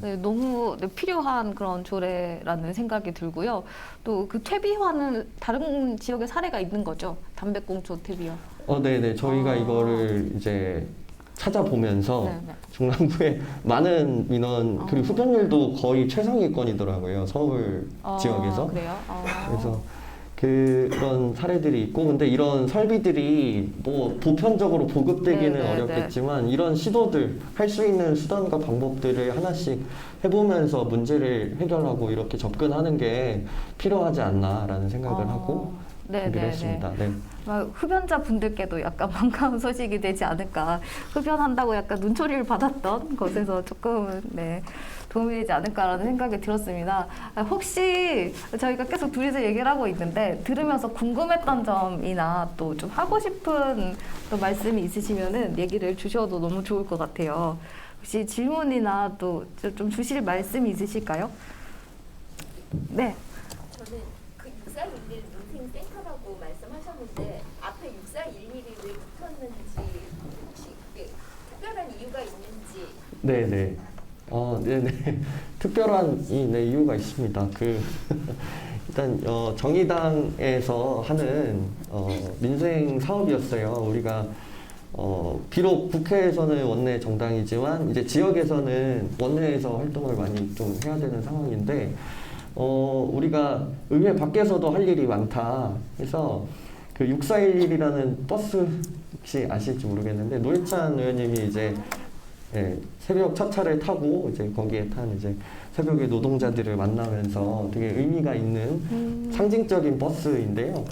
Speaker 1: 네, 너무 필요한 그런 조례라는 생각이 들고요. 또 그 퇴비화는 다른 지역의 사례가 있는 거죠? 담배꽁초 퇴비화.
Speaker 2: 네네. 저희가 이거를 이제 찾아보면서 중랑구에 많은 민원 그리고 흡연율도 거의 최상위권이더라고요. 서울 지역에서.
Speaker 1: 그래요?
Speaker 2: 그래서 그런 사례들이 있고, 근데 이런 설비들이 뭐 보편적으로 보급되기는
Speaker 1: 네, 네,
Speaker 2: 어렵겠지만 이런 시도들, 할 수 있는 수단과 방법들을 하나씩 해보면서 문제를 해결하고 이렇게 접근하는 게 필요하지 않나라는 생각을 하고 준비를 했습니다. 네.
Speaker 1: 흡연자 분들께도 약간 반가운 소식이 되지 않을까. 흡연한다고 약간 눈초리를 받았던 것에서 조금 도움이 되지 않을까라는 생각이 들었습니다. 혹시 저희가 계속 둘이서 얘기를 하고 있는데 들으면서 궁금했던 점이나 또 좀 하고 싶은 또 말씀이 있으시면은 얘기를 주셔도 너무 좋을 것 같아요. 혹시 질문이나 또 좀 주실 말씀이 있으실까요? 네.
Speaker 3: 저는 그 6411 민생센터라고 말씀하셨는데 앞에 6411이 왜 붙었는지 혹시 그게 특별한 이유가 있는지.
Speaker 2: 네네. 네네. 특별한 이유가 있습니다. 일단 정의당에서 하는 민생 사업이었어요. 우리가 비록 국회에서는 원내 정당이지만 이제 지역에서는 원내에서 활동을 많이 좀 해야 되는 상황인데 우리가 의회 밖에서도 할 일이 많다 해서 그 6411이라는 버스 혹시 아실지 모르겠는데 노회찬 의원님이 이제 새벽 첫 차를 타고 이제 거기에 탄 이제 새벽에 노동자들을 만나면서 되게 의미가 있는 상징적인 버스인데요.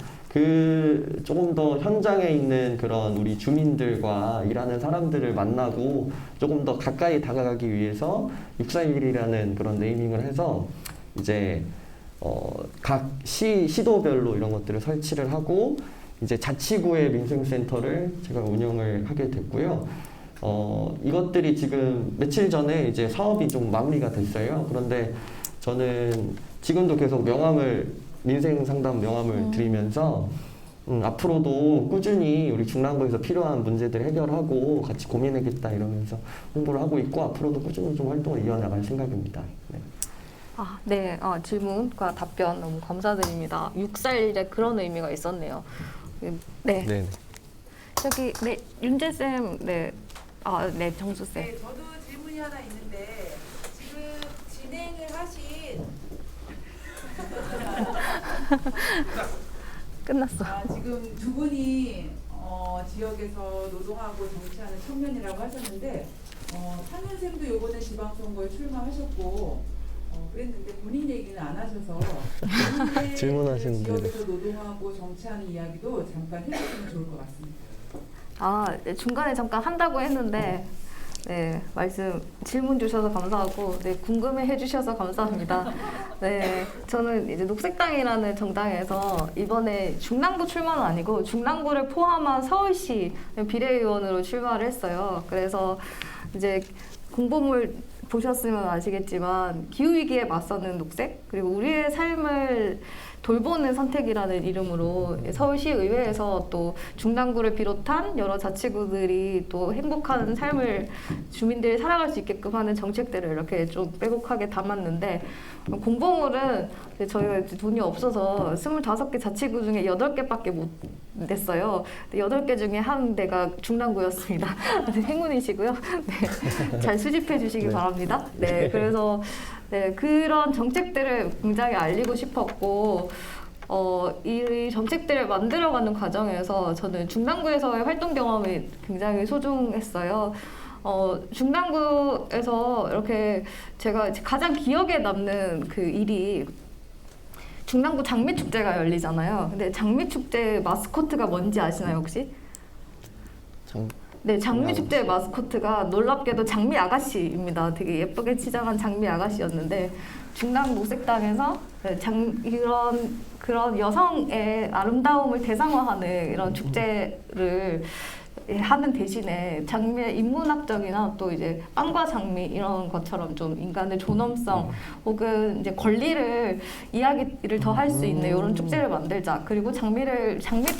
Speaker 2: 조금 더 현장에 있는 그런 우리 주민들과 일하는 사람들을 만나고 조금 더 가까이 다가가기 위해서 6411이라는 그런 네이밍을 해서 이제 각 시도별로 이런 것들을 설치를 하고 이제 자치구의 민생센터를 제가 운영을 하게 됐고요. 이것들이 지금 며칠 전에 이제 사업이 좀 마무리가 됐어요. 그런데 저는 지금도 계속 민생 상담 명함을 드리면서 앞으로도 꾸준히 우리 중랑구에서 필요한 문제들 해결하고 같이 고민하겠다 이러면서 홍보를 하고 있고 앞으로도 꾸준히 좀 활동을 이어나갈 생각입니다. 네.
Speaker 1: 질문과 답변 너무 감사드립니다. 641에 그런 의미가 있었네요. 네.
Speaker 2: 네.
Speaker 1: 저기 윤재 쌤, 정수 쌤.
Speaker 4: 네, 저도 질문이 하나 있는데 지금 진행을 하신
Speaker 1: 끝났어.
Speaker 4: 지금 두 분이 지역에서 노동하고 정치하는 청년이라고 하셨는데 상현쌤도 이번에 지방선거에 출마하셨고 그랬는데 본인 얘기는 안 하셔서 본인의
Speaker 2: 질문하시는
Speaker 4: 지역에서 노동하고 정치하는 이야기도 잠깐 해주시면 좋을 것 같습니다.
Speaker 1: 중간에 잠깐 한다고 했는데 질문 주셔서 감사하고 궁금해 해주셔서 감사합니다. 저는 이제 녹색당이라는 정당에서 이번에 중랑구 출마는 아니고 중랑구를 포함한 서울시 비례의원으로 출마를 했어요. 그래서 이제 공보물 보셨으면 아시겠지만 기후위기에 맞서는 녹색 그리고 우리의 삶을 돌보는 선택이라는 이름으로 서울시 의회에서 또 중랑구를 비롯한 여러 자치구들이 또 행복한 삶을 주민들이 살아갈 수 있게끔 하는 정책들을 이렇게 좀 빼곡하게 담았는데 공보물은 저희가 돈이 없어서 25개 자치구 중에 8개밖에 못 냈어요. 8개 중에 한 대가 중랑구였습니다. 행운이시고요. 잘 수집해 주시기 바랍니다. 그래서 그런 정책들을 굉장히 알리고 싶었고 이 정책들을 만들어가는 과정에서 저는 중랑구에서의 활동 경험이 굉장히 소중했어요. 중랑구에서 이렇게 제가 가장 기억에 남는 그 일이 중랑구 장미축제가 열리잖아요. 근데 장미축제 마스코트가 뭔지 아시나요 혹시? 장미축제 마스코트가 놀랍게도 장미 아가씨입니다. 되게 예쁘게 치장한 장미 아가씨였는데 중랑 녹색당에서 그런 여성의 아름다움을 대상화하는 이런 축제를 하는 대신에 장미의 인문학적이나 또 이제 빵과 장미 이런 것처럼 좀 인간의 존엄성 혹은 이제 권리를 이야기를 더 할 수 있는 이런 축제를 만들자. 그리고 장미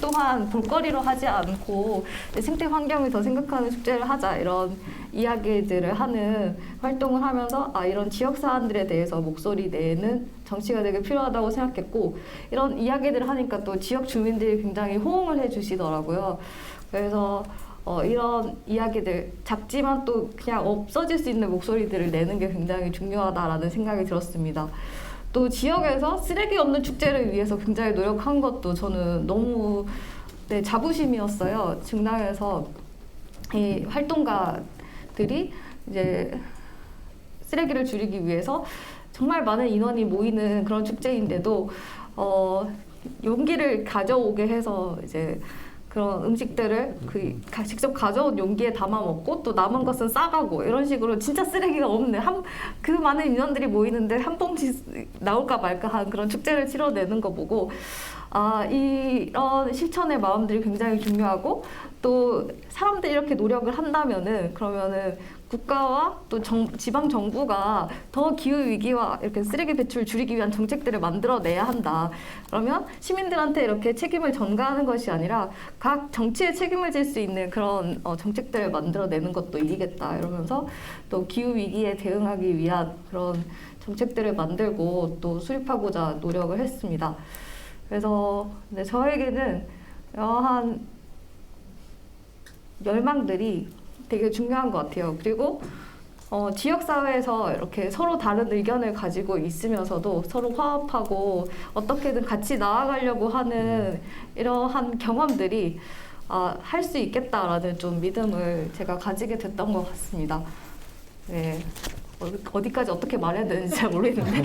Speaker 1: 또한 볼거리로 하지 않고 생태 환경을 더 생각하는 축제를 하자. 이런 이야기들을 하는 활동을 하면서 이런 지역 사안들에 대해서 목소리 내는 정치가 되게 필요하다고 생각했고 이런 이야기들을 하니까 또 지역 주민들이 굉장히 호응을 해주시더라고요. 그래서 이런 이야기들 작지만 또 그냥 없어질 수 있는 목소리들을 내는 게 굉장히 중요하다라는 생각이 들었습니다. 또 지역에서 쓰레기 없는 축제를 위해서 굉장히 노력한 것도 저는 너무 네, 자부심이었어요. 중랑에서 이 활동가들이 이제 쓰레기를 줄이기 위해서 정말 많은 인원이 모이는 그런 축제인데도 용기를 가져오게 해서 이제 그런 음식들을 직접 가져온 용기에 담아 먹고 또 남은 것은 싸가고 이런 식으로 진짜 쓰레기가 없는 그 많은 인원들이 모이는데 한 봉지 나올까 말까 한 그런 축제를 치러내는 거 보고 이런 실천의 마음들이 굉장히 중요하고 또 사람들이 이렇게 노력을 한다면은 그러면은 국가와 또 지방 정부가 더 기후 위기와 이렇게 쓰레기 배출 줄이기 위한 정책들을 만들어내야 한다. 그러면 시민들한테 이렇게 책임을 전가하는 것이 아니라 각 정치에 책임을 질 수 있는 그런 정책들을 만들어내는 것도 일이겠다. 이러면서 또 기후 위기에 대응하기 위한 그런 정책들을 만들고 또 수립하고자 노력을 했습니다. 그래서 저에게는 이러한 열망들이 되게 중요한 것 같아요. 그리고 지역사회에서 이렇게 서로 다른 의견을 가지고 있으면서도 서로 화합하고 어떻게든 같이 나아가려고 하는 이러한 경험들이 할 수 있겠다라는 좀 믿음을 제가 가지게 됐던 것 같습니다. 네. 어디까지 어떻게 말해야 되는지 잘 모르겠는데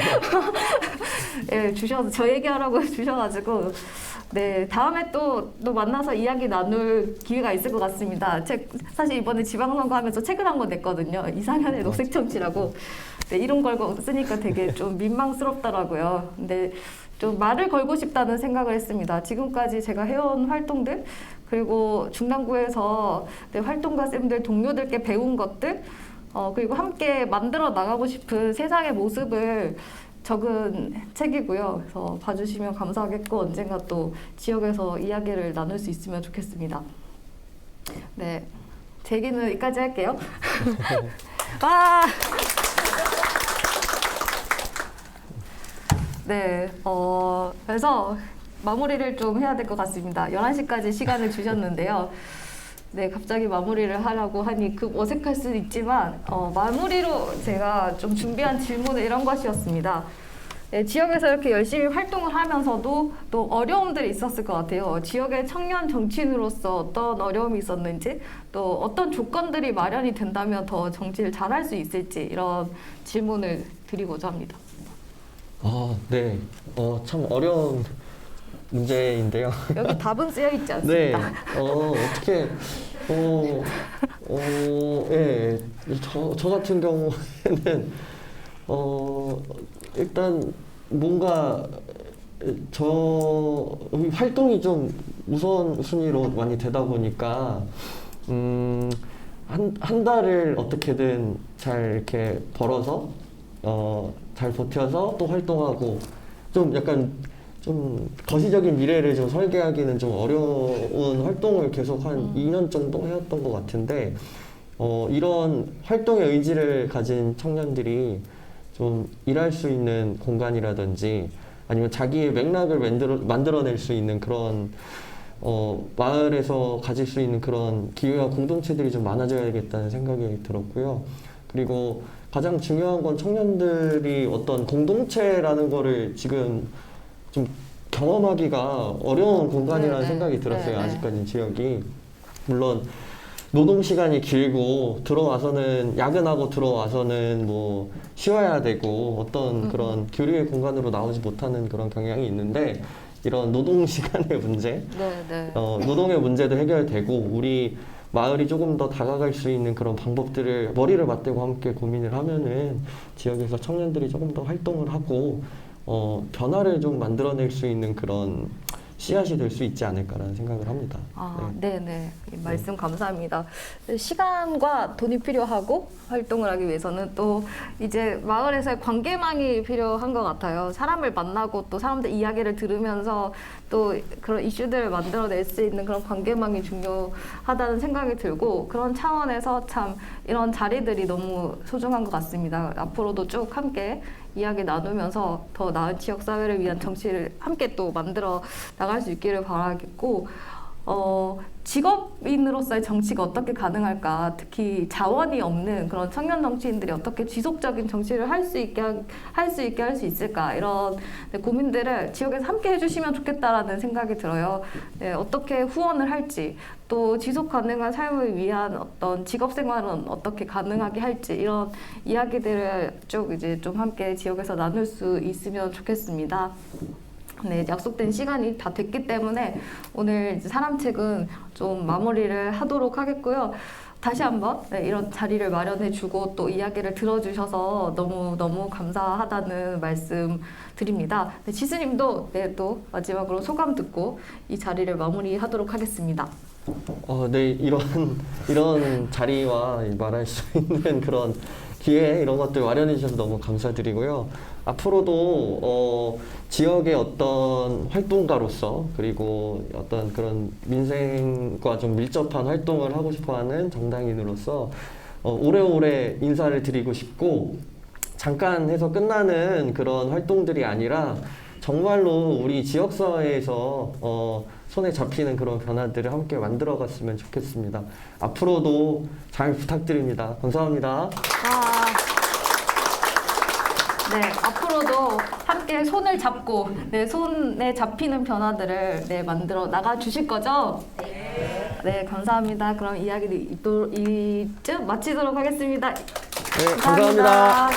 Speaker 1: 네, 저 얘기하라고 주셔가지고 네, 다음에 또 만나서 이야기 나눌 기회가 있을 것 같습니다. 사실 이번에 지방선거 하면서 책을 한 권 냈거든요. 이상현의 녹색정치라고. 네, 이름 걸고 쓰니까 되게 좀 민망스럽더라고요. 근데 좀 말을 걸고 싶다는 생각을 했습니다. 지금까지 제가 해온 활동들, 그리고 중랑구에서 활동가 쌤들, 동료들께 배운 것들, 그리고 함께 만들어 나가고 싶은 세상의 모습을 적은 책이고요. 그래서 봐주시면 감사하겠고 언젠가 또 지역에서 이야기를 나눌 수 있으면 좋겠습니다. 네, 제 얘기는 여기까지 할게요. 와! 네, 그래서 마무리를 좀 해야 될 것 같습니다. 11시까지 시간을 주셨는데요. 네, 갑자기 마무리를 하라고 하니 어색할 수도 있지만 마무리로 제가 좀 준비한 질문은 이런 것이었습니다. 네, 지역에서 이렇게 열심히 활동을 하면서도 또 어려움들이 있었을 것 같아요. 지역의 청년 정치인으로서 어떤 어려움이 있었는지, 또 어떤 조건들이 마련이 된다면 더 정치를 잘할 수 있을지 이런 질문을 드리고자 합니다.
Speaker 2: 네. 참 어려운 문제인데요.
Speaker 1: 여기 답은 쓰여 있지 않습니다.
Speaker 2: 네. 어떻게 예. 저 같은 경우에는 일단 뭔가 활동이 좀 우선순위로 많이 되다 보니까 한 달을 어떻게든 잘 이렇게 벌어서 잘 버텨서 또 활동하고 좀 약간 좀 거시적인 미래를 좀 설계하기는 좀 어려운 활동을 계속 한 2년 정도 해왔던 것 같은데 이런 활동의 의지를 가진 청년들이 좀 일할 수 있는 공간이라든지 아니면 자기의 맥락을 만들어낼 수 있는 그런 마을에서 가질 수 있는 그런 기회와 공동체들이 좀 많아져야겠다는 생각이 들었고요. 그리고 가장 중요한 건 청년들이 어떤 공동체라는 거를 지금 좀 경험하기가 어려운 공간이라는 생각이 들었어요. 아직까지 지역이. 물론 노동시간이 길고 들어와서는 야근하고 들어와서는 뭐 쉬어야 되고 어떤 그런 교류의 공간으로 나오지 못하는 그런 경향이 있는데 이런 노동시간의 문제, 노동의 문제도 해결되고 우리 마을이 조금 더 다가갈 수 있는 그런 방법들을 머리를 맞대고 함께 고민을 하면은 지역에서 청년들이 조금 더 활동을 하고 변화를 좀 만들어낼 수 있는 그런 씨앗이 될 수 있지 않을까라는 생각을 합니다.
Speaker 1: 네네. 말씀 감사합니다. 시간과 돈이 필요하고 활동을 하기 위해서는 또 이제 마을에서의 관계망이 필요한 것 같아요. 사람을 만나고 또 사람들 이야기를 들으면서 또 그런 이슈들을 만들어낼 수 있는 그런 관계망이 중요하다는 생각이 들고 그런 차원에서 참 이런 자리들이 너무 소중한 것 같습니다. 앞으로도 쭉 함께 이야기 나누면서 더 나은 지역사회를 위한 정치를 함께 또 만들어 나갈 수 있기를 바라겠고 직업인으로서의 정치가 어떻게 가능할까? 특히 자원이 없는 그런 청년 정치인들이 어떻게 지속적인 정치를 할 수 있게 할 수 있을까? 이런 네, 고민들을 지역에서 함께 해주시면 좋겠다라는 생각이 들어요. 네, 어떻게 후원을 할지, 또 지속 가능한 삶을 위한 어떤 직업 생활은 어떻게 가능하게 할지 이런 이야기들을 쭉 이제 좀 함께 지역에서 나눌 수 있으면 좋겠습니다. 네, 약속된 시간이 다 됐기 때문에 오늘 이제 사람책은 좀 마무리를 하도록 하겠고요. 다시 한번 네, 이런 자리를 마련해주고 또 이야기를 들어주셔서 너무 감사하다는 말씀 드립니다. 네, 지수님도 네, 또 마지막으로 소감 듣고 이 자리를 마무리하도록 하겠습니다.
Speaker 2: 네, 이런 자리와 말할 수 있는 그런 기회 이런 것들 마련해 주셔서 너무 감사드리고요. 앞으로도 지역의 어떤 활동가로서 그리고 어떤 그런 민생과 좀 밀접한 활동을 하고 싶어하는 정당인으로서 오래오래 인사를 드리고 싶고 잠깐 해서 끝나는 그런 활동들이 아니라 정말로 우리 지역사회에서 손에 잡히는 그런 변화들을 함께 만들어갔으면 좋겠습니다. 앞으로도 잘 부탁드립니다. 감사합니다.
Speaker 1: 네, 앞으로도 함께 손을 잡고 네, 손에 잡히는 변화들을 네, 만들어 나가 주실 거죠? 네, 감사합니다. 그럼 이야기를 이쯤 마치도록 하겠습니다.
Speaker 2: 네, 감사합니다.